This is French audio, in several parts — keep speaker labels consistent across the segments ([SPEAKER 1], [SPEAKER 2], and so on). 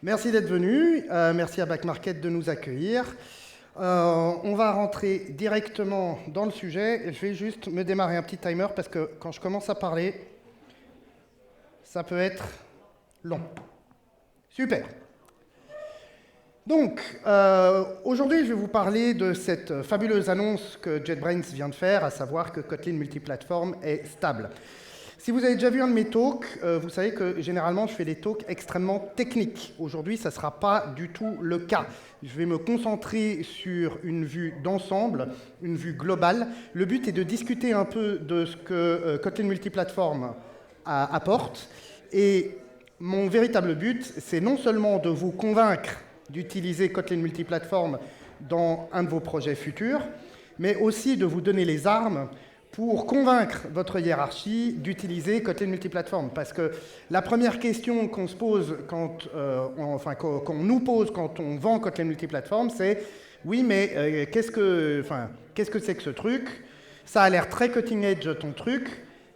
[SPEAKER 1] Merci d'être venu. Merci à Back Market de nous accueillir. On va rentrer directement dans le sujet. Je vais juste me démarrer un petit timer parce que quand je commence à parler, ça peut être long. Super. Donc, aujourd'hui, je vais vous parler de cette fabuleuse annonce que JetBrains vient de faire, à savoir que Kotlin multiplatform est stable. Si vous avez déjà vu un de mes talks, vous savez que généralement, je fais des talks extrêmement techniques. Aujourd'hui, ça ne sera pas du tout le cas. Je vais me concentrer sur une vue d'ensemble, une vue globale. Le but est de discuter un peu de ce que Kotlin multiplatform apporte. Et mon véritable but, c'est non seulement de vous convaincre d'utiliser Kotlin multiplatform dans un de vos projets futurs, mais aussi de vous donner les armes pour convaincre votre hiérarchie d'utiliser Kotlin multiplatform. Parce que la première question qu'on se pose qu'on nous pose quand on vend Kotlin multiplatform, c'est « Oui, mais qu'est-ce que c'est que ce truc? Ça a l'air très cutting edge ton truc.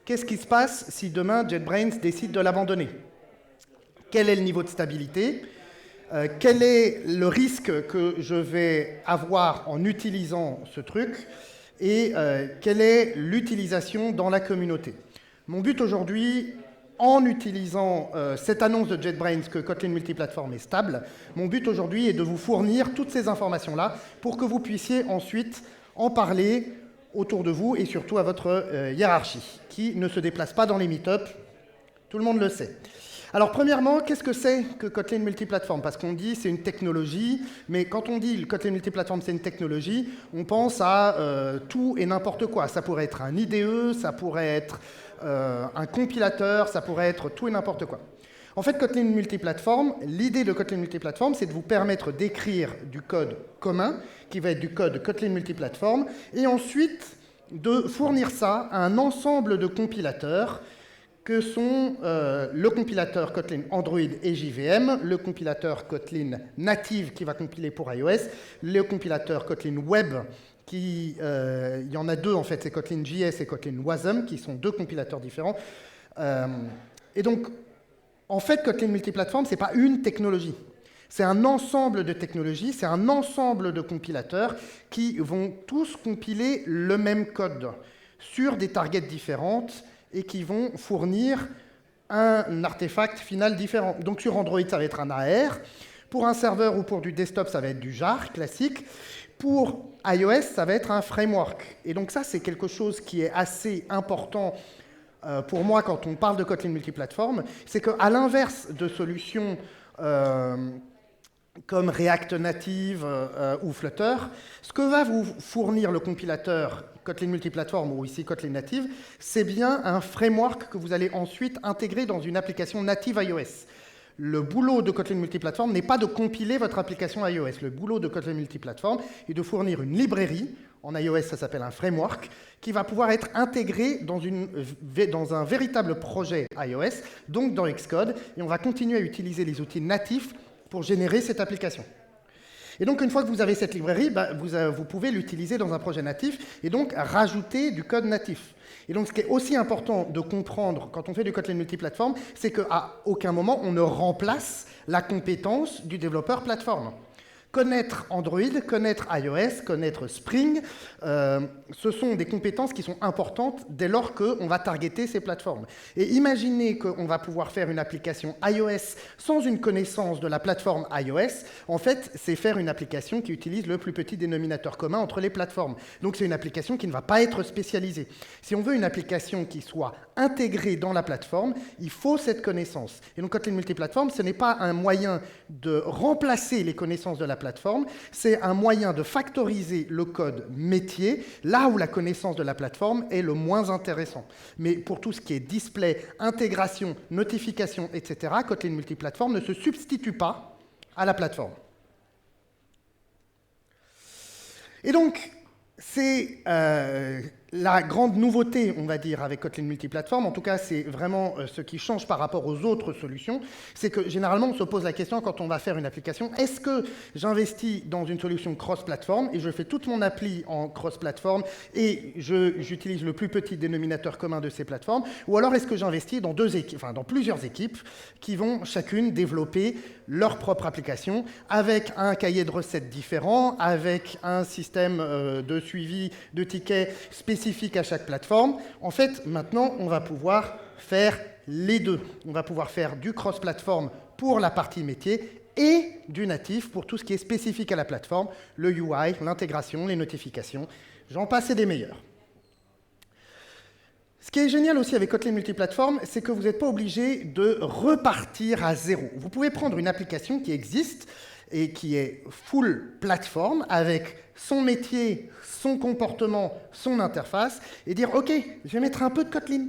[SPEAKER 1] Qu'est-ce qui se passe si demain JetBrains décide de l'abandonner? Quel est le niveau de stabilité? Quel est le risque que je vais avoir en utilisant ce truc? Et quelle est l'utilisation dans la communauté? Mon but aujourd'hui, en utilisant cette annonce de JetBrains que Kotlin multiplatform est stable, mon but aujourd'hui est de vous fournir toutes ces informations-là pour que vous puissiez ensuite en parler autour de vous et surtout à votre hiérarchie, qui ne se déplace pas dans les meet-ups, tout le monde le sait. Alors premièrement, qu'est-ce que c'est que Kotlin multiplatform? Parce qu'on dit c'est une technologie, mais quand on dit Kotlin multiplatform c'est une technologie, on pense à tout et n'importe quoi. Ça pourrait être un IDE, ça pourrait être un compilateur, ça pourrait être tout et n'importe quoi. En fait, Kotlin multiplatform, l'idée de Kotlin multiplatform, c'est de vous permettre d'écrire du code commun, qui va être du code Kotlin multiplatform, et ensuite de fournir ça à un ensemble de compilateurs que sont le compilateur Kotlin Android et JVM, le compilateur Kotlin native qui va compiler pour iOS, le compilateur Kotlin Web, il y en a deux en fait, c'est Kotlin JS et Kotlin Wasm, qui sont deux compilateurs différents. Et donc, en fait, Kotlin multiplatform, ce n'est pas une technologie. C'est un ensemble de technologies, c'est un ensemble de compilateurs qui vont tous compiler le même code sur des targets différentes et qui vont fournir un artefact final différent. Donc sur Android, ça va être un AR. Pour un serveur ou pour du desktop, ça va être du jar classique. Pour iOS, ça va être un framework. Et donc ça, c'est quelque chose qui est assez important pour moi quand on parle de Kotlin multiplatform. C'est qu'à l'inverse de solutions comme React Native ou Flutter, ce que va vous fournir le compilateur Kotlin multiplatform ou ici Kotlin native, c'est bien un framework que vous allez ensuite intégrer dans une application native iOS. Le boulot de Kotlin multiplatform n'est pas de compiler votre application iOS. Le boulot de Kotlin multiplatform est de fournir une librairie, en iOS ça s'appelle un framework, qui va pouvoir être intégré dans un véritable projet iOS, donc dans Xcode, et on va continuer à utiliser les outils natifs pour générer cette application. Et donc, une fois que vous avez cette librairie, vous pouvez l'utiliser dans un projet natif et donc rajouter du code natif. Et donc, ce qui est aussi important de comprendre quand on fait du Kotlin multiplatform, c'est qu'à aucun moment, on ne remplace la compétence du développeur plateforme. Connaître Android, connaître iOS, connaître Spring, ce sont des compétences qui sont importantes dès lors qu'on va targeter ces plateformes. Et imaginez qu'on va pouvoir faire une application iOS sans une connaissance de la plateforme iOS. En fait, c'est faire une application qui utilise le plus petit dénominateur commun entre les plateformes. Donc c'est une application qui ne va pas être spécialisée. Si on veut une application qui soit intégrée dans la plateforme, il faut cette connaissance. Et donc Kotlin multiplatform, ce n'est pas un moyen de remplacer les connaissances de la plateforme, c'est un moyen de factoriser le code métier, là où la connaissance de la plateforme est le moins intéressant. Mais pour tout ce qui est display, intégration, notification, etc., Kotlin multiplatform ne se substitue pas à la plateforme. Et donc, c'est La grande nouveauté, on va dire, avec Kotlin multiplatform, en tout cas c'est vraiment ce qui change par rapport aux autres solutions, c'est que généralement on se pose la question quand on va faire une application, est-ce que j'investis dans une solution cross-platform et je fais toute mon appli en cross-platform et j'utilise le plus petit dénominateur commun de ces plateformes, ou alors est-ce que j'investis dans dans plusieurs équipes qui vont chacune développer leur propre application avec un cahier de recettes différent, avec un système de suivi de tickets spécifique à chaque plateforme. En fait, maintenant, on va pouvoir faire les deux. On va pouvoir faire du cross-platform pour la partie métier et du natif pour tout ce qui est spécifique à la plateforme, le UI, l'intégration, les notifications. J'en passe et des meilleurs. Ce qui est génial aussi avec Kotlin multiplatform, c'est que vous n'êtes pas obligé de repartir à zéro. Vous pouvez prendre une application qui existe et qui est full plateforme avec son métier, son comportement, son interface, et dire « Ok, je vais mettre un peu de Kotlin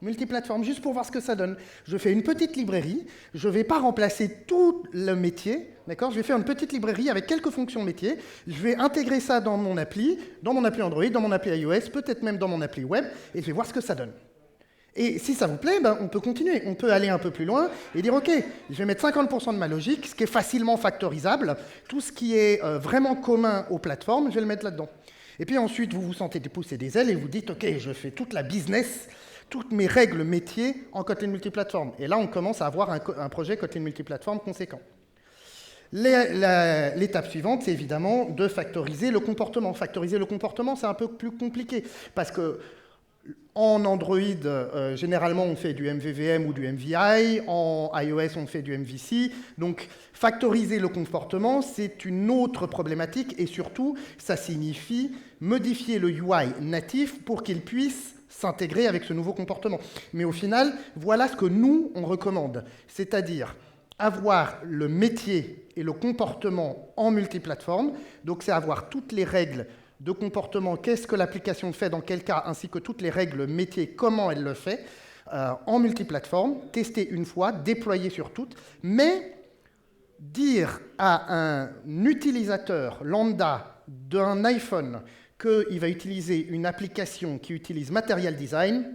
[SPEAKER 1] multiplateforme juste pour voir ce que ça donne. Je fais une petite librairie, je ne vais pas remplacer tout le métier, d'accord? Je vais faire une petite librairie avec quelques fonctions métier, je vais intégrer ça dans mon appli Android, dans mon appli iOS, peut-être même dans mon appli web, et je vais voir ce que ça donne. Et si ça vous plaît, on peut continuer, on peut aller un peu plus loin et dire « Ok, je vais mettre 50% de ma logique, ce qui est facilement factorisable, tout ce qui est vraiment commun aux plateformes, je vais le mettre là-dedans. » Et puis ensuite, vous vous sentez pousser des ailes et vous dites « Ok, je fais toute la business, toutes mes règles métiers en Kotlin multiplatform. » Et là, on commence à avoir un projet Kotlin multiplatform conséquent. L'étape suivante, c'est évidemment de factoriser le comportement. Factoriser le comportement, c'est un peu plus compliqué parce que en Android, généralement, on fait du MVVM ou du MVI. En iOS, on fait du MVC. Donc, factoriser le comportement, c'est une autre problématique. Et surtout, ça signifie modifier le UI natif pour qu'il puisse s'intégrer avec ce nouveau comportement. Mais au final, voilà ce que nous, on recommande. C'est-à-dire avoir le métier et le comportement en multiplateforme. Donc, c'est avoir toutes les règles de comportement, qu'est-ce que l'application fait, dans quel cas, ainsi que toutes les règles métiers, comment elle le fait, en multiplateforme, tester une fois, déployer sur toutes, mais dire à un utilisateur lambda d'un iPhone qu'il va utiliser une application qui utilise Material Design,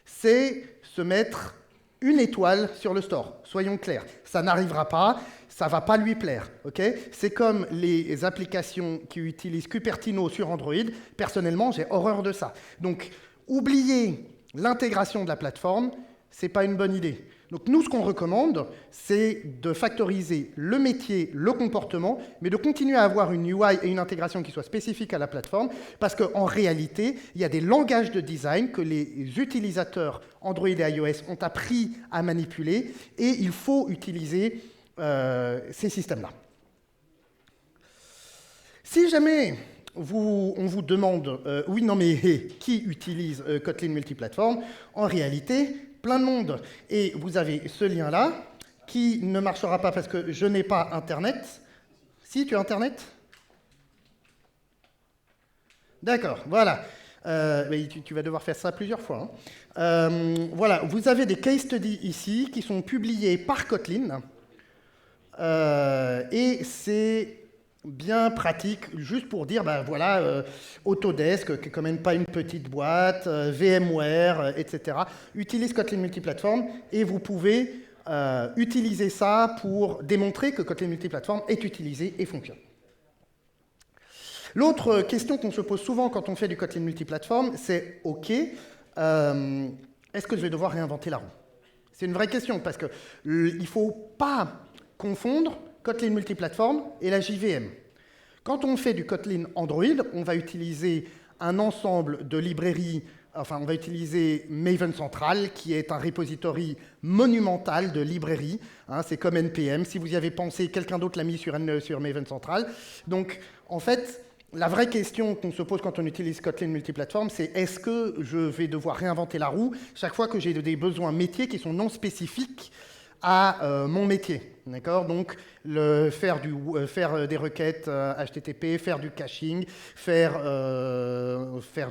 [SPEAKER 1] c'est se mettre une étoile sur le store, soyons clairs. Ça n'arrivera pas, ça ne va pas lui plaire. Okay, c'est comme les applications qui utilisent Cupertino sur Android. Personnellement, j'ai horreur de ça. Donc, oublier l'intégration de la plateforme, ce n'est pas une bonne idée. Donc nous, ce qu'on recommande, c'est de factoriser le métier, le comportement, mais de continuer à avoir une UI et une intégration qui soient spécifiques à la plateforme, parce qu'en réalité, il y a des langages de design que les utilisateurs Android et iOS ont appris à manipuler, et il faut utiliser ces systèmes-là. Si jamais on vous demande « Oui, non, mais qui utilise Kotlin multiplatform ?» En réalité, plein de monde. Et vous avez ce lien-là, qui ne marchera pas parce que je n'ai pas Internet. Si, tu as Internet? D'accord, voilà. Mais tu vas devoir faire ça plusieurs fois. Voilà, vous avez des case studies ici qui sont publiés par Kotlin. Et c'est bien pratique, juste pour dire, voilà, Autodesk, qui est quand même pas une petite boîte, VMware, etc., utilise Kotlin multiplatform et vous pouvez utiliser ça pour démontrer que Kotlin multiplatform est utilisé et fonctionne. L'autre question qu'on se pose souvent quand on fait du Kotlin multiplatform, c'est « Ok, est-ce que je vais devoir réinventer la roue ?» C'est une vraie question, parce qu'il ne faut pas confondre Kotlin multiplatform et la JVM. Quand on fait du Kotlin Android, on va utiliser un ensemble de librairies, enfin on va utiliser Maven Central, qui est un repository monumental de librairies. Hein, c'est comme NPM. Si vous y avez pensé, quelqu'un d'autre l'a mis sur Maven Central. Donc, en fait, la vraie question qu'on se pose quand on utilise Kotlin multiplatform, c'est est-ce que je vais devoir réinventer la roue chaque fois que j'ai des besoins métiers qui sont non spécifiques à mon métier, d'accord? Donc, faire des requêtes HTTP, faire du caching, faire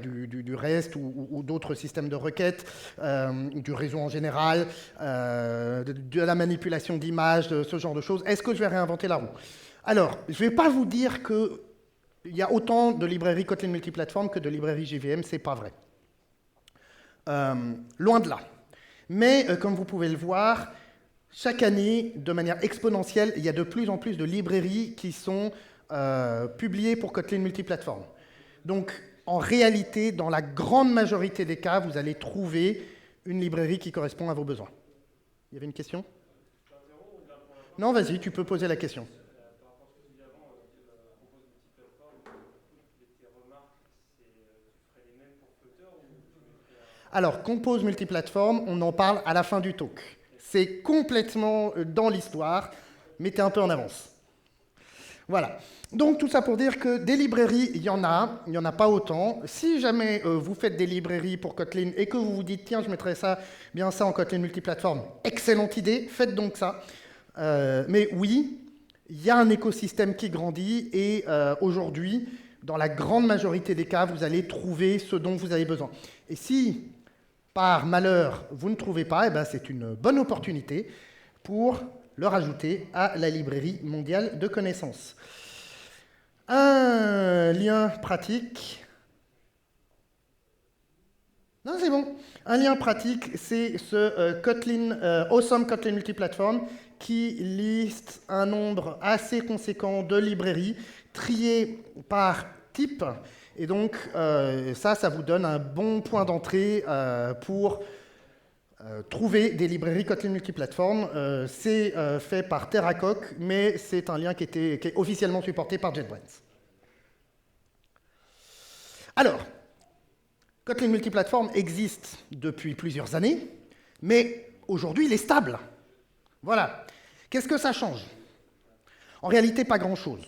[SPEAKER 1] du REST ou d'autres systèmes de requêtes, du réseau en général, de la manipulation d'images, ce genre de choses. Est-ce que je vais réinventer la roue? Alors, je ne vais pas vous dire que Il y a autant de librairies Kotlin multiplateforme que de librairies JVM, c'est pas vrai. Loin de là. Mais comme vous pouvez le voir, chaque année, de manière exponentielle, il y a de plus en plus de librairies qui sont publiées pour Kotlin multiplateforme. Donc, en réalité, dans la grande majorité des cas, vous allez trouver une librairie qui correspond à vos besoins. Il y avait une question? Non, vas-y, tu peux poser la question. Alors, Compose multiplateforme, on en parle à la fin du talk. C'est complètement dans l'histoire, mais t'es un peu en avance. Voilà. Donc, tout ça pour dire que des librairies, il y en a pas autant. Si jamais vous faites des librairies pour Kotlin et que vous vous dites, tiens, je mettrais ça en Kotlin multiplateforme, excellente idée, faites donc ça. Mais oui, il y a un écosystème qui grandit et aujourd'hui, dans la grande majorité des cas, vous allez trouver ce dont vous avez besoin. Et si, par malheur, vous ne trouvez pas, eh ben, c'est une bonne opportunité pour le rajouter à la librairie mondiale de connaissances. Un lien pratique. Non, c'est bon. Un lien pratique, c'est ce Awesome Kotlin Multiplatform qui liste un nombre assez conséquent de librairies triées par type. Et donc, ça vous donne un bon point d'entrée pour trouver des librairies Kotlin multiplateforme. C'est fait par TerraCock, mais c'est un lien qui est officiellement supporté par JetBrains. Alors, Kotlin multiplateforme existe depuis plusieurs années, mais aujourd'hui, il est stable. Voilà. Qu'est-ce que ça change? En réalité, pas grand-chose.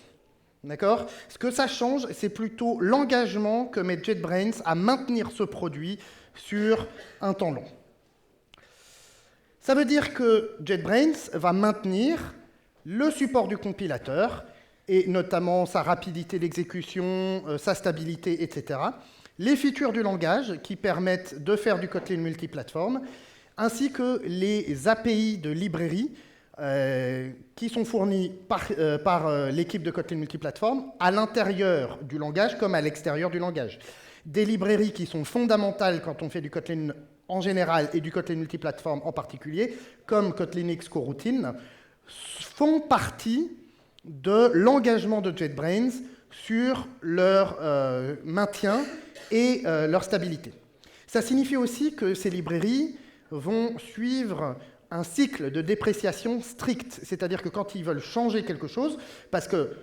[SPEAKER 1] D'accord? Ce que ça change, c'est plutôt l'engagement que met JetBrains à maintenir ce produit sur un temps long. Ça veut dire que JetBrains va maintenir le support du compilateur, et notamment sa rapidité d'exécution, sa stabilité, etc., les features du langage qui permettent de faire du Kotlin multiplateforme, ainsi que les API de librairie qui sont fournis par l'équipe de Kotlin multiplateforme à l'intérieur du langage comme à l'extérieur du langage. Des librairies qui sont fondamentales quand on fait du Kotlin en général et du Kotlin multiplateforme en particulier, comme Kotlinx Coroutine, font partie de l'engagement de JetBrains sur leur maintien et leur stabilité. Ça signifie aussi que ces librairies vont suivre un cycle de dépréciation strict, c'est-à-dire que quand ils veulent changer quelque chose, parce que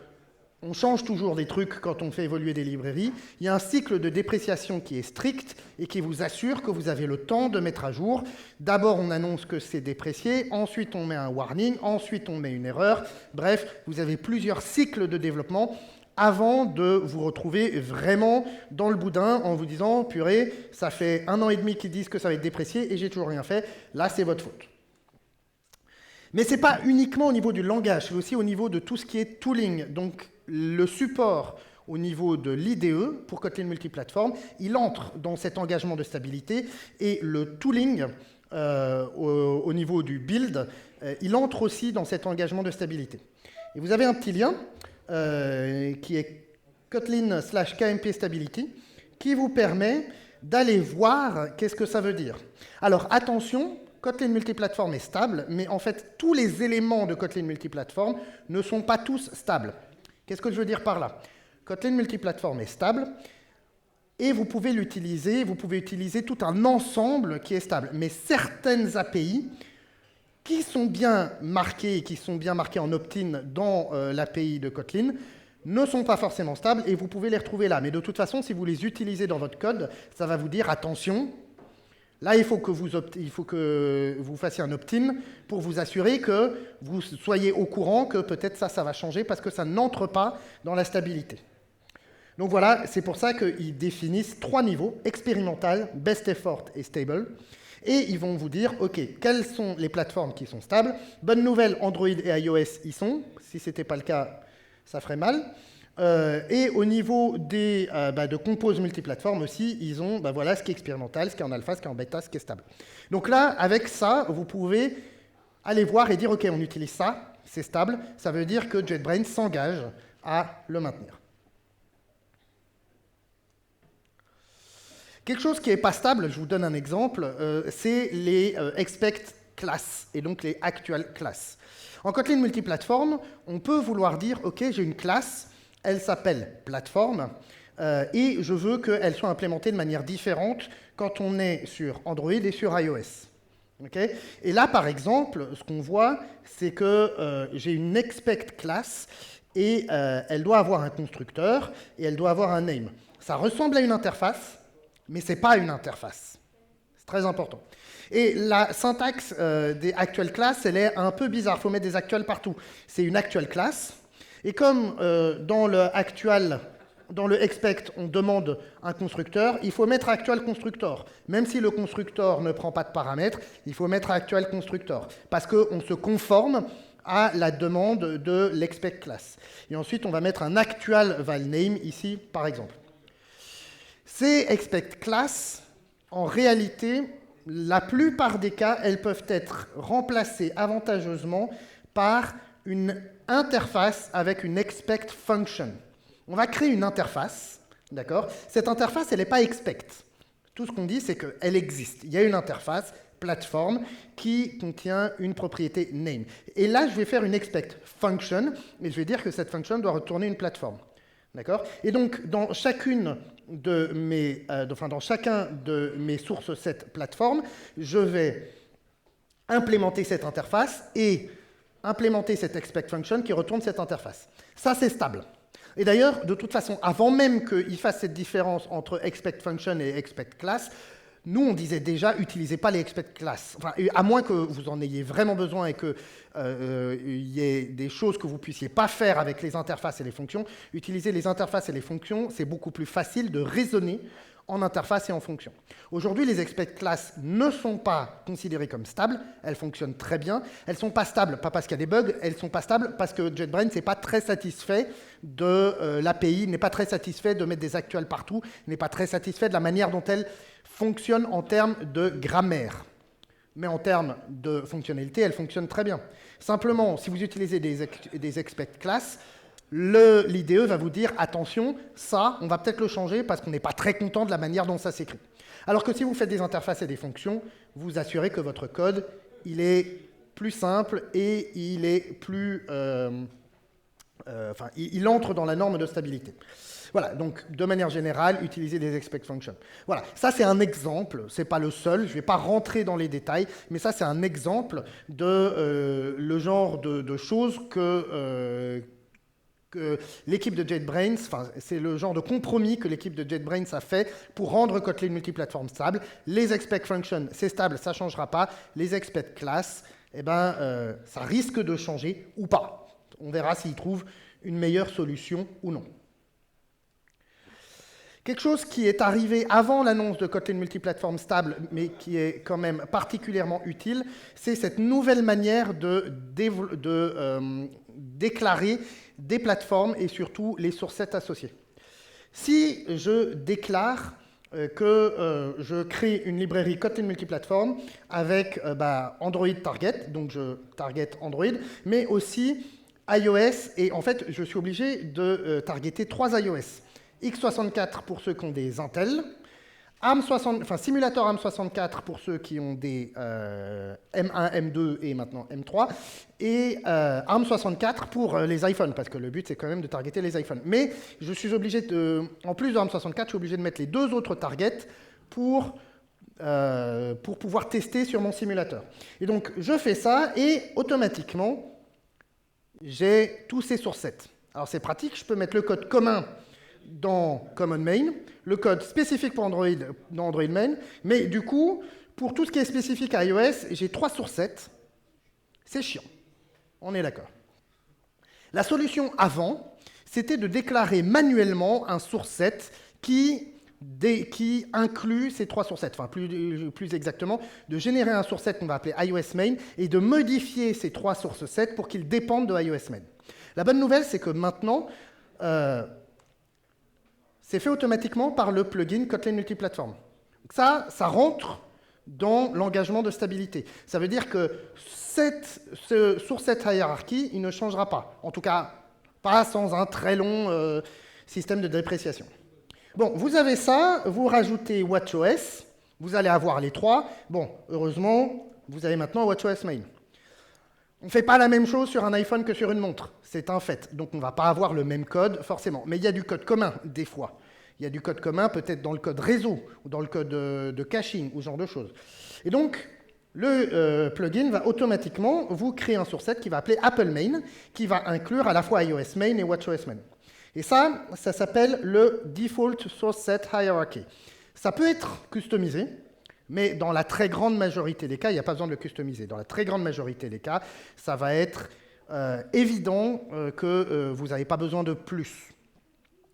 [SPEAKER 1] on change toujours des trucs quand on fait évoluer des librairies, il y a un cycle de dépréciation qui est strict et qui vous assure que vous avez le temps de mettre à jour. D'abord, on annonce que c'est déprécié, ensuite on met un warning, ensuite on met une erreur. Bref, vous avez plusieurs cycles de développement avant de vous retrouver vraiment dans le boudin en vous disant « Purée, ça fait 1 an et demi qu'ils disent que ça va être déprécié et j'ai toujours rien fait, là c'est votre faute ». Mais ce n'est pas uniquement au niveau du langage, c'est aussi au niveau de tout ce qui est tooling. Donc le support au niveau de l'IDE pour Kotlin multiplateforme, il entre dans cet engagement de stabilité et le tooling au niveau du build, il entre aussi dans cet engagement de stabilité. Et vous avez un petit lien qui est Kotlin/KMP Stability qui vous permet d'aller voir qu'est-ce que ça veut dire. Alors attention, Kotlin multiplateforme est stable, mais en fait, tous les éléments de Kotlin multiplateforme ne sont pas tous stables. Qu'est-ce que je veux dire par là? Kotlin multiplateforme est stable, et vous pouvez l'utiliser, vous pouvez utiliser tout un ensemble qui est stable. Mais certaines API qui sont bien marquées, en opt-in dans l'API de Kotlin, ne sont pas forcément stables, et vous pouvez les retrouver là. Mais de toute façon, si vous les utilisez dans votre code, ça va vous dire, attention, là, il faut que vous fassiez un opt-in pour vous assurer que vous soyez au courant que peut-être ça va changer parce que ça n'entre pas dans la stabilité. Donc voilà, c'est pour ça qu'ils définissent 3 niveaux, expérimental, best effort et stable. Et ils vont vous dire, OK, quelles sont les plateformes qui sont stables? Bonne nouvelle, Android et iOS y sont. Si ce n'était pas le cas, ça ferait mal. Et au niveau de Compose multiplateforme aussi, ils ont voilà, ce qui est expérimental, ce qui est en alpha, ce qui est en bêta, ce qui est stable. Donc là, avec ça, vous pouvez aller voir et dire, OK, on utilise ça, c'est stable. Ça veut dire que JetBrains s'engage à le maintenir. Quelque chose qui n'est pas stable, je vous donne un exemple, c'est les expect classes, et donc les actual classes. En Kotlin multiplatform, on peut vouloir dire, OK, j'ai une classe, elle s'appelle plateforme, et je veux qu'elle soit implémentée de manière différente quand on est sur Android et sur iOS. Okay. Et là, par exemple, ce qu'on voit, c'est que j'ai une expect class et elle doit avoir un constructeur et elle doit avoir un name. Ça ressemble à une interface, mais ce n'est pas une interface. C'est très important. Et la syntaxe des actual classes, elle est un peu bizarre. Il faut mettre des actuals partout. C'est une actual class. Et comme dans le expect, on demande un constructeur, il faut mettre actual constructor. Même si le constructor ne prend pas de paramètres, il faut mettre actual constructor. Parce qu'on se conforme à la demande de l'expect class. Et ensuite, on va mettre un actual val name ici, par exemple. Ces expect class, en réalité, la plupart des cas, elles peuvent être remplacées avantageusement par une interface avec une expect function. On va créer une interface, d'accord? Cette interface, elle n'est pas expect. Tout ce qu'on dit, c'est qu'elle existe. Il y a une interface, plateforme, qui contient une propriété name. Et là, je vais faire une expect function, et je vais dire que cette function doit retourner une plateforme. D'accord? Et donc, dans chacun de mes sources set plateformes, je vais implémenter cette interface et implémenter cette expect function qui retourne cette interface. Ça, c'est stable. Et d'ailleurs, de toute façon, avant même qu'il fasse cette différence entre expect function et expect class, nous, on disait déjà, utilisez pas les expect class. Enfin, à moins que vous en ayez vraiment besoin et qu'il y ait des choses que vous puissiez pas faire avec les interfaces et les fonctions, utiliser les interfaces et les fonctions, c'est beaucoup plus facile de raisonner en interface et en fonction. Aujourd'hui, les expect classes ne sont pas considérées comme stables, elles fonctionnent très bien. Elles ne sont pas stables, pas parce qu'il y a des bugs, elles ne sont pas stables parce que JetBrains n'est pas très satisfait de l'API, n'est pas très satisfait de mettre des actuals partout, n'est pas très satisfait de la manière dont elles fonctionnent en termes de grammaire. Mais en termes de fonctionnalité, elles fonctionnent très bien. Simplement, si vous utilisez des expect classes, l'IDE va vous dire, attention, ça, on va peut-être le changer parce qu'on n'est pas très content de la manière dont ça s'écrit. Alors que si vous faites des interfaces et des fonctions, vous assurez que votre code, il est plus simple et il est plus... il entre dans la norme de stabilité. Voilà, donc de manière générale, utiliser des expect functions. Voilà, ça c'est un exemple, c'est pas le seul, je ne vais pas rentrer dans les détails, mais ça c'est un exemple de le genre de choses que l'équipe de JetBrains, c'est le genre de compromis que l'équipe de JetBrains a fait pour rendre Kotlin multiplatform stable. Les expect functions, c'est stable, ça ne changera pas. Les expect classes, ça risque de changer ou pas. On verra s'ils trouvent une meilleure solution ou non. Quelque chose qui est arrivé avant l'annonce de Kotlin multiplatform stable, mais qui est quand même particulièrement utile, c'est cette nouvelle manière de déclarer des plateformes et surtout les source sets associés. Si je déclare que je crée une librairie Kotlin multiplatform avec Android target, donc je target Android, mais aussi iOS, et en fait je suis obligé de targeter 3 iOS. x64 pour ceux qui ont des Intel, simulator ARM64 pour ceux qui ont des M1, M2 et maintenant M3, et ARM64 pour les iPhones, parce que le but c'est quand même de targeter les iPhones. Mais je suis obligé en plus de ARM64, je suis obligé de mettre les 2 autres targets pour pouvoir tester sur mon simulateur. Et donc je fais ça et automatiquement j'ai tous ces source sets. Alors c'est pratique, je peux mettre le code commun dans Common Main, le code spécifique pour Android dans Android Main, mais du coup, pour tout ce qui est spécifique à iOS, j'ai 3 source sets. C'est chiant. On est d'accord. La solution avant, c'était de déclarer manuellement un source set qui inclut ces 3 source sets. Enfin, plus exactement, de générer un source set qu'on va appeler iOS Main et de modifier ces 3 source sets pour qu'ils dépendent de iOS Main. La bonne nouvelle, c'est que maintenant, c'est fait automatiquement par le plugin Kotlin multiplatform. Ça rentre dans l'engagement de stabilité. Ça veut dire que ce source set hierarchy, il ne changera pas. En tout cas, pas sans un très long système de dépréciation. Bon, vous avez ça, vous rajoutez WatchOS, vous allez avoir les trois. Bon, heureusement, vous avez maintenant WatchOS Main. On ne fait pas la même chose sur un iPhone que sur une montre, c'est un fait. Donc on ne va pas avoir le même code forcément. Mais il y a du code commun des fois. Il y a du code commun peut-être dans le code réseau ou dans le code de caching ou ce genre de choses. Et donc le plugin va automatiquement vous créer un source set qui va appeler Apple Main, qui va inclure à la fois iOS Main et WatchOS Main. Et ça s'appelle le Default Source Set Hierarchy. Ça peut être customisé, mais dans la très grande majorité des cas, il n'y a pas besoin de le customiser. Dans la très grande majorité des cas, ça va être évident que vous n'avez pas besoin de plus.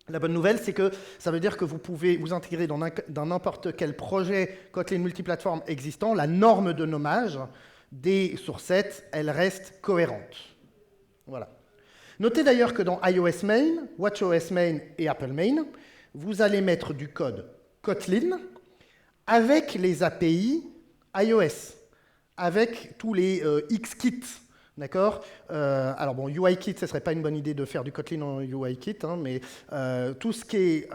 [SPEAKER 1] La bonne nouvelle, c'est que ça veut dire que vous pouvez vous intégrer dans n'importe quel projet Kotlin multiplateforme existant. La norme de nommage des source sets, elle reste cohérente. Voilà. Notez d'ailleurs que dans iOS Main, WatchOS Main et Apple Main, vous allez mettre du code Kotlin avec les API iOS, avec tous les Xkit, d'accord. Alors bon, UIKit, ce ne serait pas une bonne idée de faire du Kotlin en UIKit, hein, mais tout ce qui est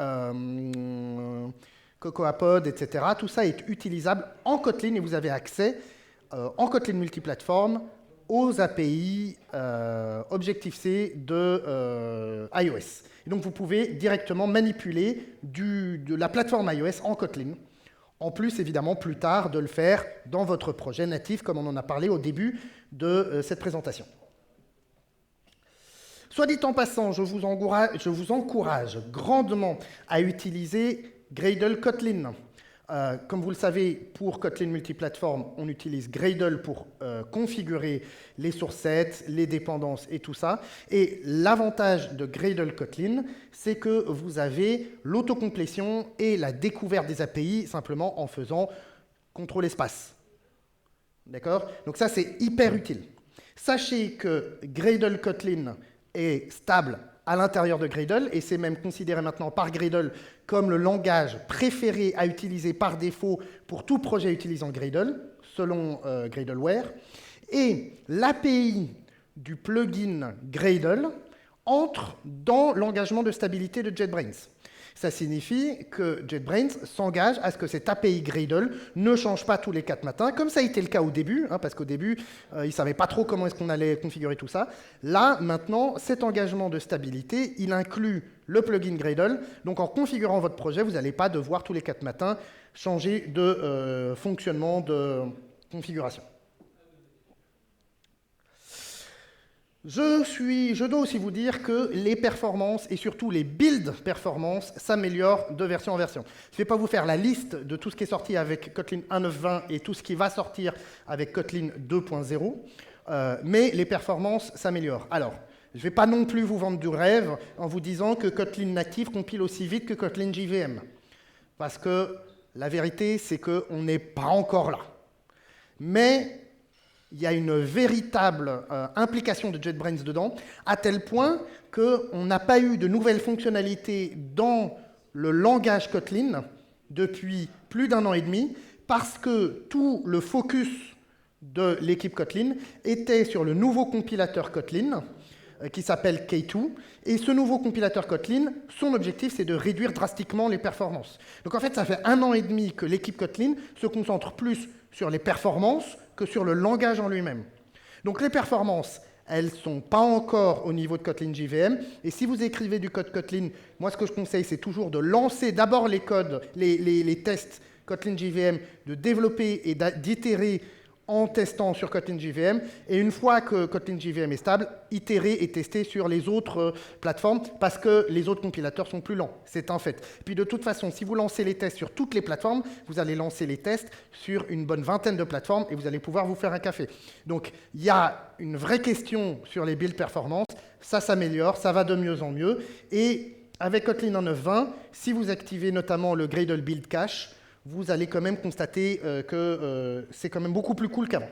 [SPEAKER 1] CocoaPod, etc., tout ça est utilisable en Kotlin et vous avez accès en Kotlin multiplateforme aux API Objective-C de iOS. Et donc vous pouvez directement manipuler de la plateforme iOS en Kotlin. En plus, évidemment, plus tard, de le faire dans votre projet natif, comme on en a parlé au début de cette présentation. Soit dit en passant, je vous encourage grandement à utiliser Gradle Kotlin. Comme vous le savez, pour Kotlin multiplateforme, on utilise Gradle pour configurer les source sets, les dépendances et tout ça. Et l'avantage de Gradle Kotlin, c'est que vous avez l'autocomplétion et la découverte des API simplement en faisant CTRL espace. D'accord? Donc ça, c'est hyper utile. Sachez que Gradle Kotlin est stable à l'intérieur de Gradle, et c'est même considéré maintenant par Gradle comme le langage préféré à utiliser par défaut pour tout projet utilisant Gradle, selon Gradleware. Et l'API du plugin Gradle entre dans l'engagement de stabilité de JetBrains. Ça signifie que JetBrains s'engage à ce que cette API Gradle ne change pas tous les 4 matins, comme ça a été le cas au début, hein, parce qu'au début, ils ne savaient pas trop comment est-ce qu'on allait configurer tout ça. Là, maintenant, cet engagement de stabilité, il inclut le plugin Gradle. Donc, en configurant votre projet, vous n'allez pas devoir tous les 4 matins changer de fonctionnement de configuration. Je dois aussi vous dire que les performances et surtout les build performances s'améliorent de version en version. Je ne vais pas vous faire la liste de tout ce qui est sorti avec Kotlin 1.9.20 et tout ce qui va sortir avec Kotlin 2.0, mais les performances s'améliorent. Alors, je ne vais pas non plus vous vendre du rêve en vous disant que Kotlin natif compile aussi vite que Kotlin JVM, parce que la vérité, c'est qu'on n'est pas encore là. Mais il y a une véritable implication de JetBrains dedans, à tel point qu'on n'a pas eu de nouvelles fonctionnalités dans le langage Kotlin depuis plus d'1 an et demi, parce que tout le focus de l'équipe Kotlin était sur le nouveau compilateur Kotlin, qui s'appelle K2, et ce nouveau compilateur Kotlin, son objectif, c'est de réduire drastiquement les performances. Donc en fait, ça fait 1 an et demi que l'équipe Kotlin se concentre plus sur les performances que sur le langage en lui-même. Donc les performances, elles ne sont pas encore au niveau de Kotlin JVM, et si vous écrivez du code Kotlin, moi ce que je conseille, c'est toujours de lancer d'abord les codes, les tests Kotlin JVM, de développer et d'itérer en testant sur Kotlin JVM, et une fois que Kotlin JVM est stable, itérer et tester sur les autres plateformes, parce que les autres compilateurs sont plus lents, c'est un fait. Et puis de toute façon, si vous lancez les tests sur toutes les plateformes, vous allez lancer les tests sur une bonne vingtaine de plateformes, et vous allez pouvoir vous faire un café. Donc il y a une vraie question sur les builds performance, ça s'améliore, ça va de mieux en mieux, et avec Kotlin 1.9.20, si vous activez notamment le Gradle Build Cache, vous allez quand même constater que c'est quand même beaucoup plus cool qu'avant.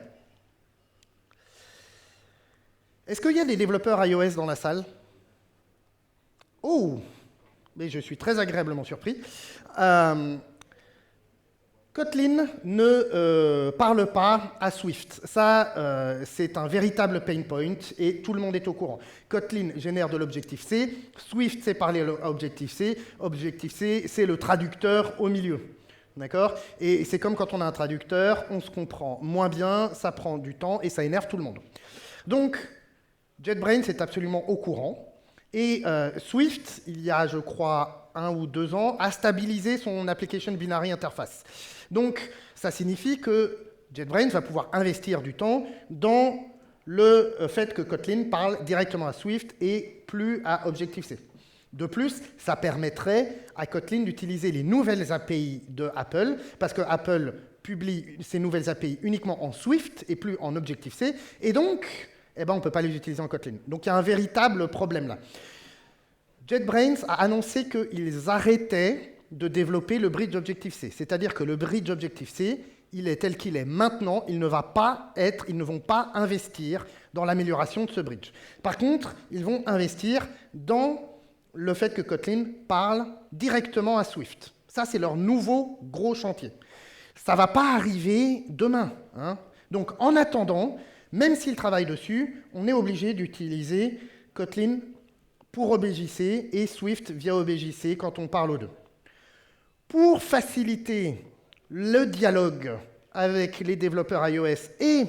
[SPEAKER 1] Est-ce qu'il y a des développeurs iOS dans la salle? Oh, mais je suis très agréablement surpris. Comme Kotlin ne parle pas à Swift. Ça, c'est un véritable pain point et tout le monde est au courant. Kotlin génère de l'Objective-C. Swift sait parler à Objective-C. Objective-C, c'est le traducteur au milieu. D'accord? Et c'est comme quand on a un traducteur, on se comprend moins bien, ça prend du temps et ça énerve tout le monde. Donc, JetBrains est absolument au courant. Et Swift, il y a, je crois, 1 ou 2 ans, a stabilisé son Application Binary Interface. Donc, ça signifie que JetBrains va pouvoir investir du temps dans le fait que Kotlin parle directement à Swift et plus à Objective-C. De plus, ça permettrait à Kotlin d'utiliser les nouvelles API de Apple, parce que Apple publie ces nouvelles API uniquement en Swift et plus en Objective-C, et donc, on ne peut pas les utiliser en Kotlin. Donc il y a un véritable problème là. JetBrains a annoncé qu'ils arrêtaient de développer le bridge Objective-C, c'est-à-dire que le bridge Objective-C, il est tel qu'il est maintenant, ils ne vont pas investir dans l'amélioration de ce bridge. Par contre, ils vont investir dans le fait que Kotlin parle directement à Swift. Ça, c'est leur nouveau gros chantier. Ça ne va pas arriver demain. Donc, en attendant, même s'ils travaillent dessus, on est obligé d'utiliser Kotlin pour OBJC et Swift via OBJC quand on parle aux deux. Pour faciliter le dialogue avec les développeurs iOS et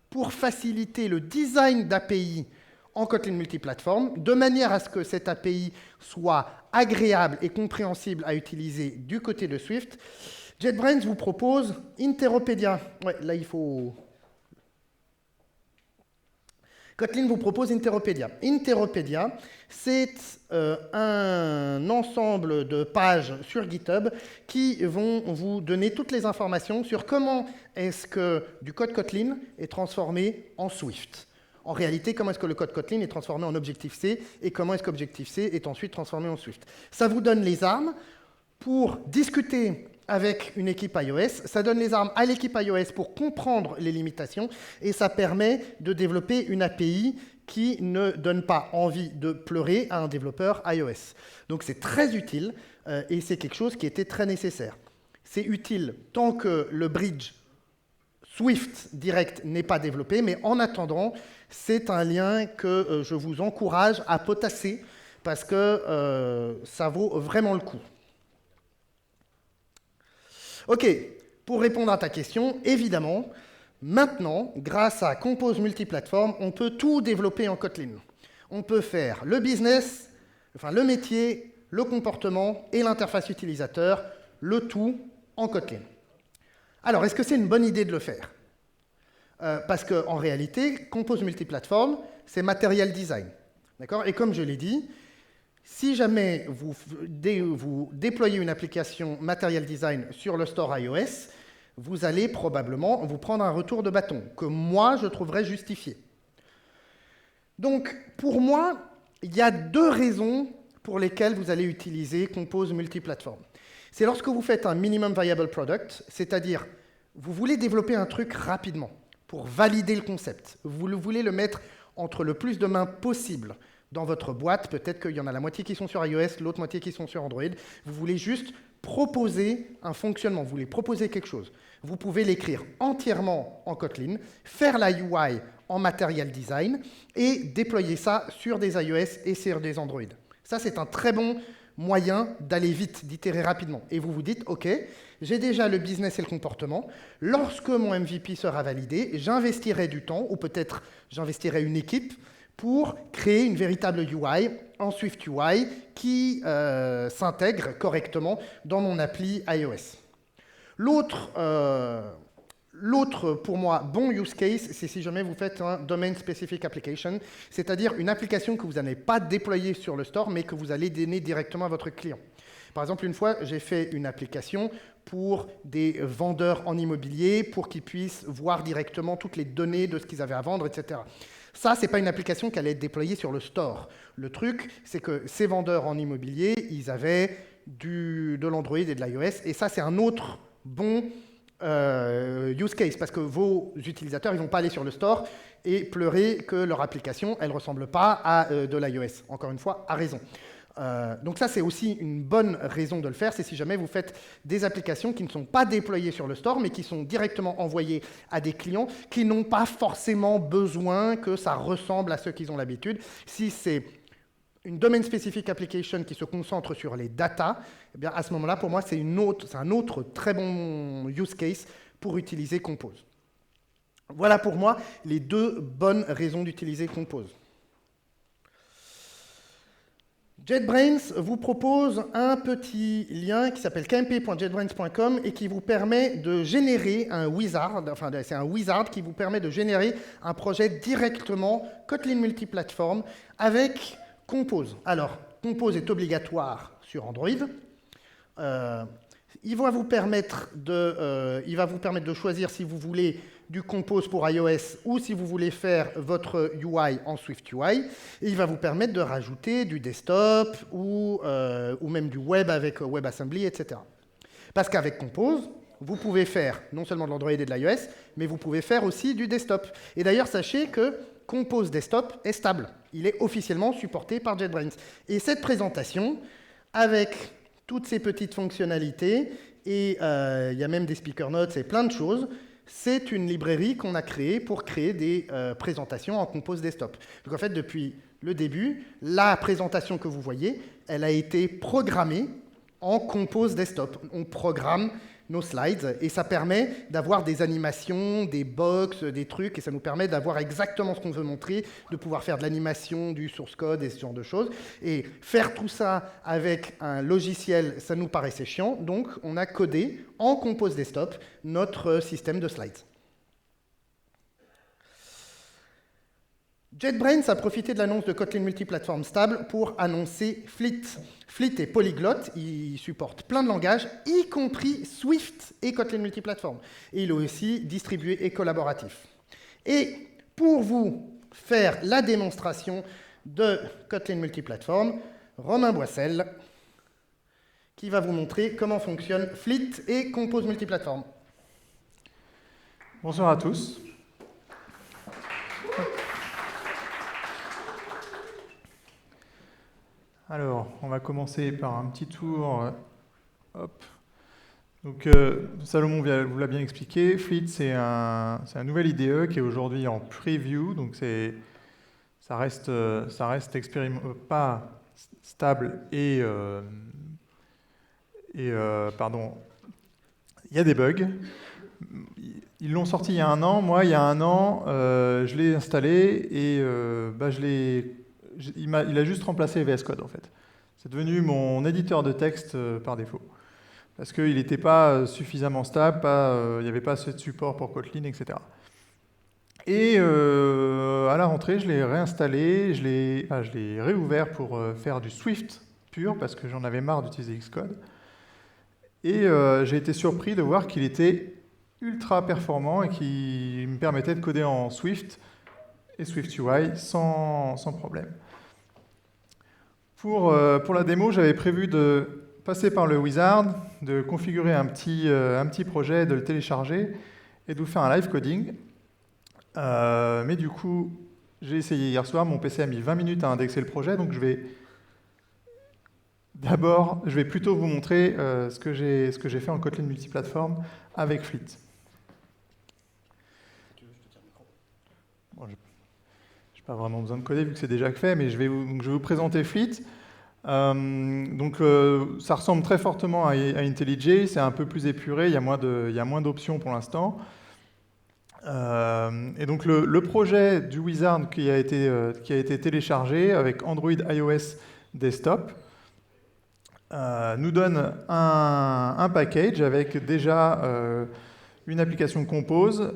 [SPEAKER 1] pour faciliter le design d'API en Kotlin multiplateforme, de manière à ce que cette API soit agréable et compréhensible à utiliser du côté de Swift, JetBrains vous propose Interopedia. Ouais, là, il faut... Kotlin vous propose Interopedia. Interopedia, c'est un ensemble de pages sur GitHub qui vont vous donner toutes les informations sur comment est-ce que du code Kotlin est transformé en Swift. En réalité, comment est-ce que le code Kotlin est transformé en Objective-C et comment est-ce qu'Objective-C est ensuite transformé en Swift. Ça vous donne les armes pour discuter avec une équipe iOS, ça donne les armes à l'équipe iOS pour comprendre les limitations et ça permet de développer une API qui ne donne pas envie de pleurer à un développeur iOS. Donc c'est très utile et c'est quelque chose qui était très nécessaire. C'est utile tant que le bridge Swift direct n'est pas développé, mais en attendant, c'est un lien que je vous encourage à potasser parce que ça vaut vraiment le coup. Ok, pour répondre à ta question, évidemment, maintenant, grâce à Compose Multiplateforme, on peut tout développer en Kotlin. On peut faire le business, enfin le métier, le comportement et l'interface utilisateur, le tout en Kotlin. Alors, est-ce que c'est une bonne idée de le faire? Parce qu'en réalité, Compose Multiplateforme, c'est Material Design. D'accord? Et comme je l'ai dit, si jamais vous déployez une application Material Design sur le store iOS, vous allez probablement vous prendre un retour de bâton, que moi, je trouverais justifié. Donc, pour moi, il y a 2 raisons pour lesquelles vous allez utiliser Compose Multiplateforme. C'est lorsque vous faites un Minimum Viable Product, c'est-à-dire, vous voulez développer un truc rapidement, pour valider le concept. Vous voulez le mettre entre le plus de mains possible dans votre boîte, peut-être qu'il y en a la moitié qui sont sur iOS, l'autre moitié qui sont sur Android. Vous voulez juste proposer un fonctionnement, vous voulez proposer quelque chose. Vous pouvez l'écrire entièrement en Kotlin, faire la UI en Material Design et déployer ça sur des iOS et sur des Android. Ça, c'est un très bon moyen d'aller vite, d'itérer rapidement. Et vous vous dites, OK, j'ai déjà le business et le comportement. Lorsque mon MVP sera validé, j'investirai du temps, ou peut-être j'investirai une équipe pour créer une véritable UI en SwiftUI qui s'intègre correctement dans mon appli iOS. L'autre, pour moi, bon use case, c'est si jamais vous faites un Domain Specific Application, c'est-à-dire une application que vous n'allez pas déployer sur le store, mais que vous allez donner directement à votre client. Par exemple, une fois, j'ai fait une application pour des vendeurs en immobilier, pour qu'ils puissent voir directement toutes les données de ce qu'ils avaient à vendre, etc. Ça, ce n'est pas une application qui allait être déployée sur le store. Le truc, c'est que ces vendeurs en immobilier, ils avaient de l'Android et de l'iOS, et ça, c'est un autre bon use case, parce que vos utilisateurs, ils ne vont pas aller sur le store et pleurer que leur application, elle ne ressemble pas à de l'iOS. Encore une fois, à raison. Donc ça, c'est aussi une bonne raison de le faire, c'est si jamais vous faites des applications qui ne sont pas déployées sur le store, mais qui sont directement envoyées à des clients qui n'ont pas forcément besoin que ça ressemble à ceux qu'ils ont l'habitude. Si c'est une domaine specific application qui se concentre sur les data, eh bien à ce moment-là, pour moi, c'est un autre très bon use case pour utiliser Compose. Voilà pour moi les deux bonnes raisons d'utiliser Compose. JetBrains vous propose un petit lien qui s'appelle kmp.jetbrains.com et qui vous permet de générer un wizard, enfin c'est un wizard qui vous permet de générer un projet directement Kotlin multiplatform avec Compose. Alors, Compose est obligatoire sur Android. Il va vous permettre de choisir si vous voulez du Compose pour iOS ou si vous voulez faire votre UI en SwiftUI. Et il va vous permettre de rajouter du desktop ou même du web avec WebAssembly, etc. Parce qu'avec Compose, vous pouvez faire non seulement de l'Android et de l'iOS, mais vous pouvez faire aussi du desktop. Et d'ailleurs, sachez que Compose Desktop est stable. Il est officiellement supporté par JetBrains. Et cette présentation, avec toutes ces petites fonctionnalités, et il y a même des speaker notes et plein de choses, c'est une librairie qu'on a créée pour créer des présentations en Compose Desktop. Donc en fait, depuis le début, la présentation que vous voyez, elle a été programmée en Compose Desktop. On programme nos slides et ça permet d'avoir des animations, des box, des trucs et ça nous permet d'avoir exactement ce qu'on veut montrer, de pouvoir faire de l'animation, du source code et ce genre de choses. Et faire tout ça avec un logiciel, ça nous paraissait chiant, donc on a codé en Compose Desktop notre système de slides. JetBrains a profité de l'annonce de Kotlin Multiplatform Stable pour annoncer Fleet. Fleet est polyglotte, il supporte plein de langages, y compris Swift et Kotlin Multiplatform. Et il est aussi distribué et collaboratif. Et pour vous faire la démonstration de Kotlin Multiplatform, Romain Boissel, qui va vous montrer comment fonctionne Fleet et Compose Multiplatform.
[SPEAKER 2] Bonsoir à tous. Alors, on va commencer par un petit tour. Hop. Donc, Salomon vous l'a bien expliqué. Fleet, c'est un nouvel IDE qui est aujourd'hui en preview. Donc, ça reste pas stable pardon. Il y a des bugs. Ils l'ont sorti il y a un an. Moi, il y a un an, je l'ai installé et il a juste remplacé VS Code, en fait. C'est devenu mon éditeur de texte par défaut. Parce qu'il n'était pas suffisamment stable, il n'y avait pas assez de support pour Kotlin, etc. Et à la rentrée, je l'ai réinstallé, je l'ai réouvert pour faire du Swift pur, parce que j'en avais marre d'utiliser Xcode. Et j'ai été surpris de voir qu'il était ultra performant et qu'il me permettait de coder en Swift et SwiftUI sans problème. Pour la démo, j'avais prévu de passer par le wizard, de configurer un petit projet, de le télécharger et de vous faire un live coding. Mais du coup, j'ai essayé hier soir, mon PC a mis 20 minutes à indexer le projet, donc je vais plutôt vous montrer ce que j'ai fait en Kotlin multiplatform avec Fleet. Bon, pas vraiment besoin de coder vu que c'est déjà fait, mais je vais vous présenter Fleet. Ça ressemble très fortement à IntelliJ, c'est un peu plus épuré, il y a moins d'options pour l'instant. Et donc le projet du wizard qui a été téléchargé avec Android iOS Desktop nous donne un package avec déjà une application Compose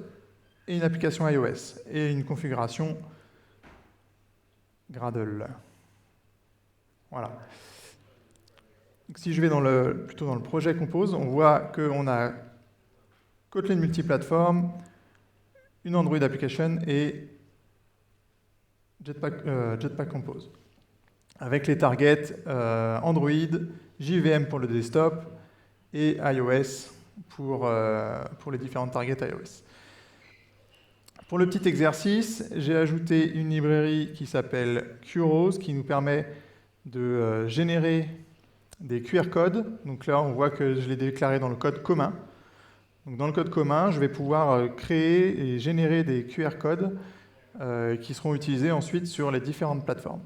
[SPEAKER 2] et une application iOS et une configuration Gradle. Voilà. Donc, si je vais plutôt dans le projet Compose, on voit qu'on a Kotlin multiplatform, une Android application et Jetpack Compose. Avec les targets Android, JVM pour le desktop et iOS pour les différentes targets iOS. Pour le petit exercice, j'ai ajouté une librairie qui s'appelle Kuros, qui nous permet de générer des QR codes. Donc là, on voit que je l'ai déclaré dans le code commun. Donc dans le code commun, je vais pouvoir créer et générer des QR codes qui seront utilisés ensuite sur les différentes plateformes.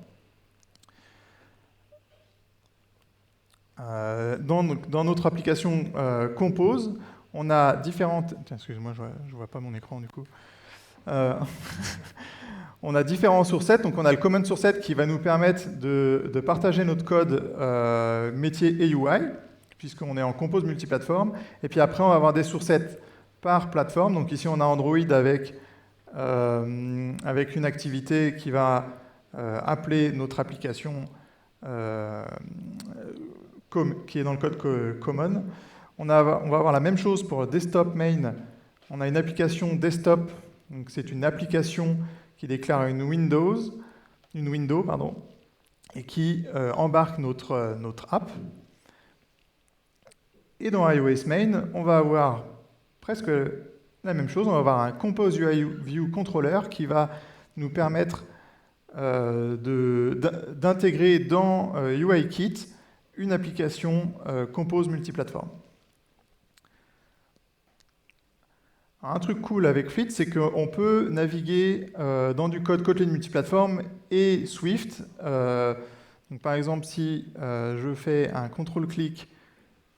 [SPEAKER 2] Dans notre application Compose, on a différentes... Excusez-moi, je ne vois pas mon écran du coup. On a différents source sets. Donc on a le common source set qui va nous permettre de partager notre code métier et UI, puisqu'on est en Compose multiplateforme. Et puis après, on va avoir des source sets par plateforme. Donc ici, on a Android avec une activité qui va appeler notre application qui est dans le code common. On va avoir la même chose pour desktop main. On a une application desktop, donc c'est une application qui déclare une window, et qui embarque notre app. Et dans iOS main, on va avoir presque la même chose. On va avoir un Compose UI View Controller qui va nous permettre d'intégrer dans UIKit une application Compose multiplateforme. Un truc cool avec Fleet, c'est qu'on peut naviguer dans du code Kotlin multiplateforme et Swift. Donc par exemple, si je fais un contrôle-clic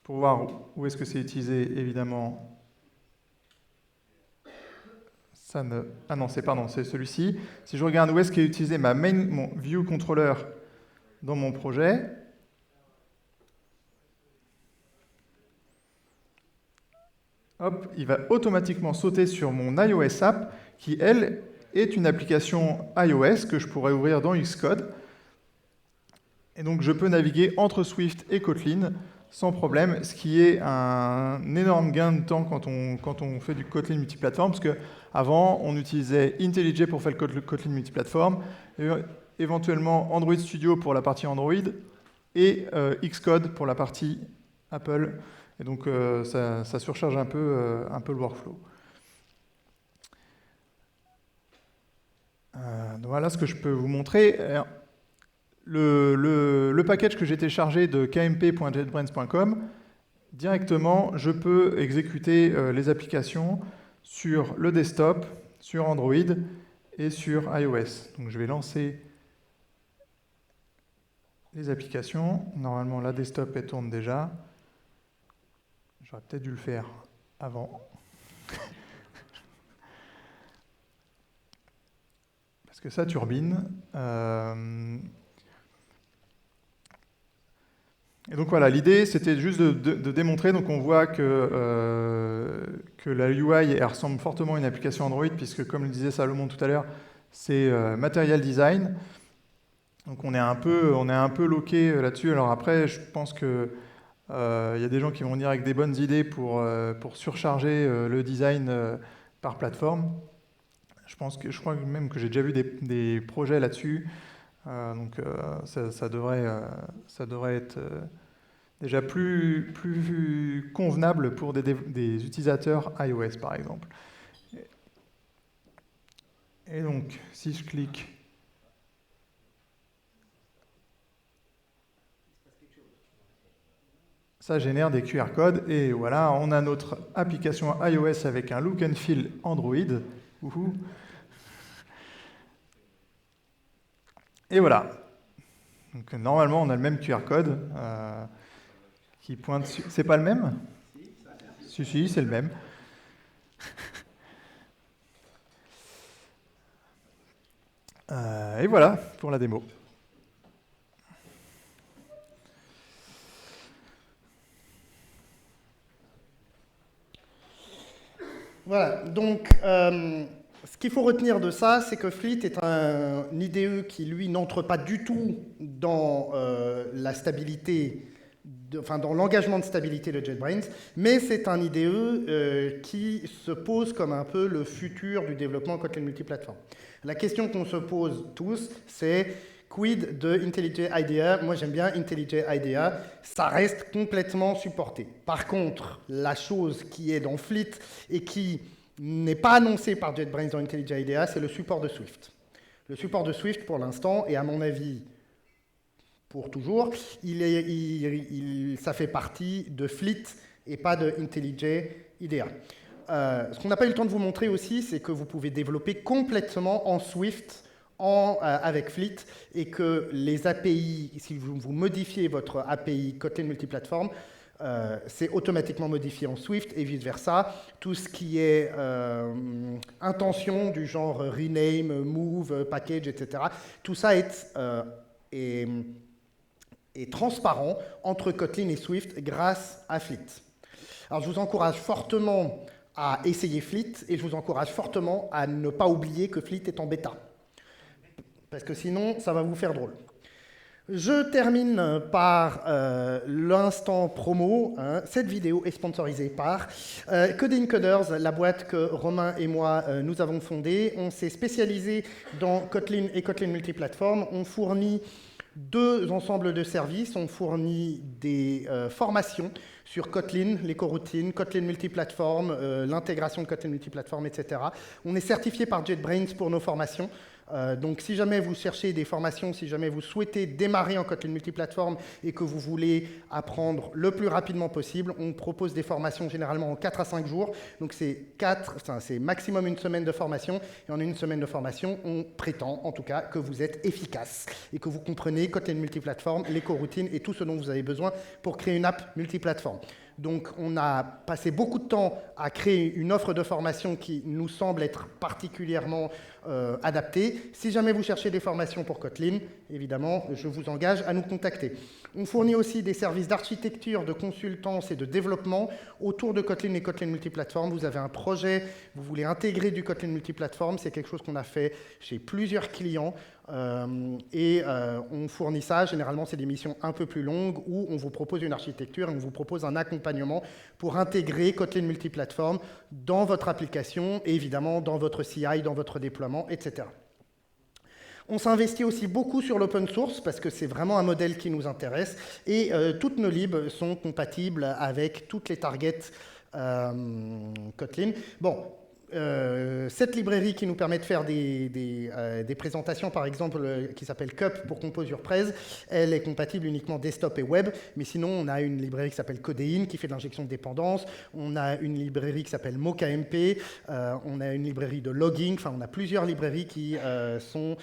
[SPEAKER 2] pour voir où est-ce que c'est utilisé, évidemment, ah non, c'est celui-ci. Si je regarde où est-ce qu'est utilisé mon view controller dans mon projet, hop, il va automatiquement sauter sur mon iOS app, qui, elle, est une application iOS que je pourrais ouvrir dans Xcode. Et donc, je peux naviguer entre Swift et Kotlin sans problème, ce qui est un énorme gain de temps quand on fait du Kotlin multiplateforme, parce qu'avant, on utilisait IntelliJ pour faire le Kotlin multiplateforme, et éventuellement Android Studio pour la partie Android, et Xcode pour la partie Apple. Et donc, ça surcharge un peu le workflow. Voilà ce que je peux vous montrer. Le package que j'ai téléchargé de kmp.jetbrains.com, directement, je peux exécuter les applications sur le desktop, sur Android et sur iOS. Donc, je vais lancer les applications. Normalement, la desktop, elle tourne déjà. J'aurais peut-être dû le faire avant. Parce que ça turbine. Et donc voilà, l'idée, c'était juste de démontrer. Donc on voit que la UI elle ressemble fortement à une application Android, puisque comme le disait Salomon tout à l'heure, c'est Material Design. Donc on est un peu loqué là-dessus. Alors après, je pense que y a des gens qui vont venir avec des bonnes idées pour surcharger le design par plateforme. Je crois même que j'ai déjà vu des projets là-dessus. Donc ça devrait être déjà plus convenable pour des utilisateurs iOS, par exemple. Et donc, si je clique... Ça génère des QR codes, et voilà, on a notre application iOS avec un look and feel Android. Ouhou. Et voilà. Donc, normalement, on a le même QR code qui pointe sur... C'est pas le même? Si, c'est le même. Et voilà pour la démo.
[SPEAKER 1] Voilà, donc ce qu'il faut retenir de ça, c'est que Fleet est un IDE qui, lui, n'entre pas du tout dans la stabilité, dans l'engagement de stabilité de JetBrains, mais c'est un IDE qui se pose comme un peu le futur du développement Kotlin multiplateforme. La question qu'on se pose tous, c'est quid de IntelliJ IDEA? Moi, j'aime bien IntelliJ IDEA. Ça reste complètement supporté. Par contre, la chose qui est dans Fleet et qui n'est pas annoncée par JetBrains dans IntelliJ IDEA, c'est le support de Swift. Le support de Swift, pour l'instant, est à mon avis, pour toujours, ça fait partie de Fleet et pas de IntelliJ IDEA. Ce qu'on n'a pas eu le temps de vous montrer aussi, c'est que vous pouvez développer complètement en Swift avec Fleet et que les API, si vous modifiez votre API Kotlin multiplatform, c'est automatiquement modifié en Swift et vice-versa. Tout ce qui est intention du genre rename, move, package, etc., tout ça est transparent entre Kotlin et Swift grâce à Fleet. Alors je vous encourage fortement à essayer Fleet et je vous encourage fortement à ne pas oublier que Fleet est en bêta. Parce que sinon, ça va vous faire drôle. Je termine par l'instant promo. Cette vidéo est sponsorisée par Coding Coders, la boîte que Romain et moi nous avons fondée. On s'est spécialisé dans Kotlin et Kotlin multiplatform. On fournit 2 ensembles de services. On fournit des formations sur Kotlin, les coroutines, Kotlin multiplatform, l'intégration de Kotlin multiplatform, etc. On est certifié par JetBrains pour nos formations. Donc si jamais vous cherchez des formations, si jamais vous souhaitez démarrer en Kotlin multiplatform et que vous voulez apprendre le plus rapidement possible, on propose des formations généralement en 4 à 5 jours. Donc c'est maximum une semaine de formation. Et en une semaine de formation, on prétend en tout cas que vous êtes efficace et que vous comprenez Kotlin multiplatform, les coroutines et tout ce dont vous avez besoin pour créer une app multiplatform. Donc on a passé beaucoup de temps à créer une offre de formation qui nous semble être particulièrement adaptée. Si jamais vous cherchez des formations pour Kotlin, évidemment, je vous engage à nous contacter. On fournit aussi des services d'architecture, de consultance et de développement autour de Kotlin et Kotlin multiplatform. Vous avez un projet, vous voulez intégrer du Kotlin multiplatform, c'est quelque chose qu'on a fait chez plusieurs clients. On fournit ça, généralement c'est des missions un peu plus longues où on vous propose une architecture et on vous propose un accompagnement pour intégrer Kotlin multiplatform dans votre application et évidemment dans votre CI, dans votre déploiement, etc. On s'investit aussi beaucoup sur l'open source parce que c'est vraiment un modèle qui nous intéresse et toutes nos libs sont compatibles avec toutes les targets Kotlin. Bon. Cette librairie qui nous permet de faire des présentations, par exemple, qui s'appelle Cup pour Compose Your Prez, elle est compatible uniquement desktop et web, mais sinon on a une librairie qui s'appelle Codeine qui fait de l'injection de dépendance, on a une librairie qui s'appelle MochaMP, on a une librairie de logging, enfin on a plusieurs librairies qui sont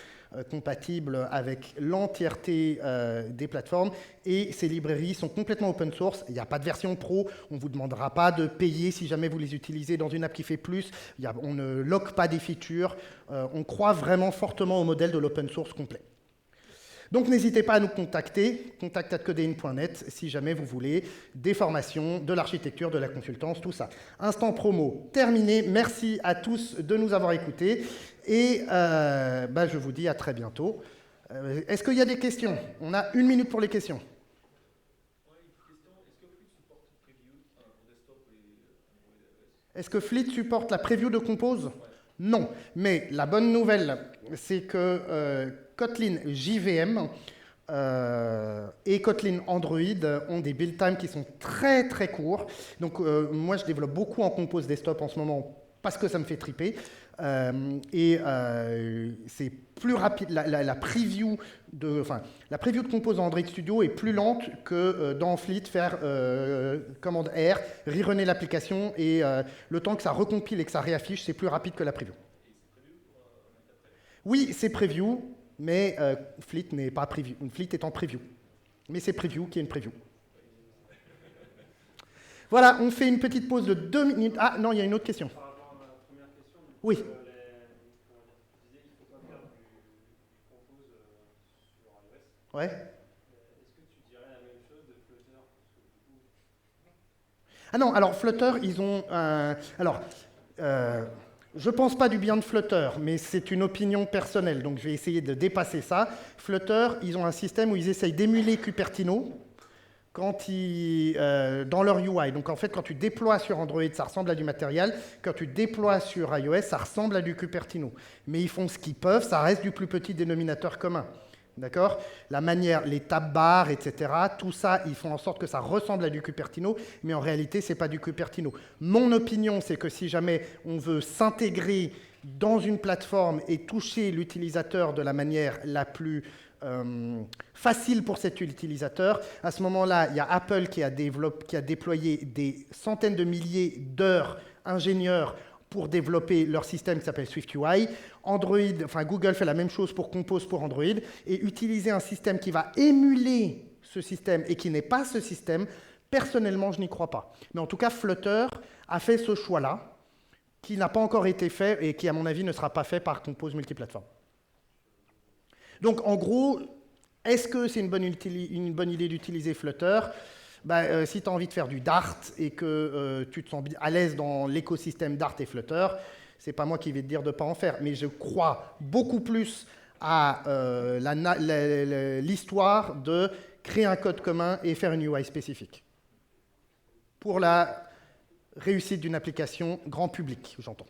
[SPEAKER 1] compatibles avec l'entièreté des plateformes et ces librairies sont complètement open source, il n'y a pas de version pro, on ne vous demandera pas de payer si jamais vous les utilisez dans une app qui fait plus, on ne lock pas des features, on croit vraiment fortement au modèle de l'open source complet. Donc n'hésitez pas à nous contacter, contact@codeine.net si jamais vous voulez des formations, de l'architecture, de la consultance, tout ça. Instant promo terminé, merci à tous de nous avoir écoutés et je vous dis à très bientôt. Est-ce qu'il y a des questions? On a 1 minute pour les questions. Est-ce que Fleet supporte la preview de Compose? Non. Mais la bonne nouvelle, c'est que Kotlin JVM et Kotlin Android ont des build times qui sont très très courts. Donc moi, je développe beaucoup en Compose Desktop en ce moment parce que ça me fait triper. C'est plus rapide. La preview de Compose en Android Studio est plus lente que dans Fleet faire commande R, rerunner l'application et le temps que ça recompile et que ça réaffiche, c'est plus rapide que la preview. Oui, c'est preview, mais Fleet n'est pas preview. Fleet est en preview. Mais c'est preview qui est une preview. Voilà, on fait une petite pause de 2 minutes. Ah non, il y a une autre question.
[SPEAKER 3] Par rapport à ma première question,
[SPEAKER 1] oui.
[SPEAKER 3] Tu disais qu'il ne faut pas faire du compose sur iOS.
[SPEAKER 1] Ouais.
[SPEAKER 3] Est-ce que tu dirais la même chose de Flutter?
[SPEAKER 1] Ah non, alors Flutter, ils ont je ne pense pas du bien de Flutter, mais c'est une opinion personnelle, donc je vais essayer de dépasser ça. Flutter, ils ont un système où ils essayent d'émuler Cupertino dans leur UI. Donc en fait, quand tu déploies sur Android, ça ressemble à du matériel. Quand tu déploies sur iOS, ça ressemble à du Cupertino. Mais ils font ce qu'ils peuvent, ça reste du plus petit dénominateur commun. D'accord? La manière, les tab bars, etc., tout ça, ils font en sorte que ça ressemble à du Cupertino, mais en réalité, ce n'est pas du Cupertino. Mon opinion, c'est que si jamais on veut s'intégrer dans une plateforme et toucher l'utilisateur de la manière la plus facile pour cet utilisateur. À ce moment-là, il y a Apple qui a déployé des centaines de milliers d'heures ingénieurs pour développer leur système qui s'appelle SwiftUI. Google fait la même chose pour Compose pour Android. Et utiliser un système qui va émuler ce système et qui n'est pas ce système, personnellement, je n'y crois pas. Mais en tout cas, Flutter a fait ce choix-là, qui n'a pas encore été fait et qui, à mon avis, ne sera pas fait par Compose multiplateforme. Donc, en gros, est-ce que c'est une bonne idée d'utiliser Flutter ? Si tu as envie de faire du Dart et que tu te sens à l'aise dans l'écosystème Dart et Flutter, c'est pas moi qui vais te dire de ne pas en faire, mais je crois beaucoup plus à l'histoire de créer un code commun et faire une UI spécifique pour la réussite d'une application grand public, j'entends.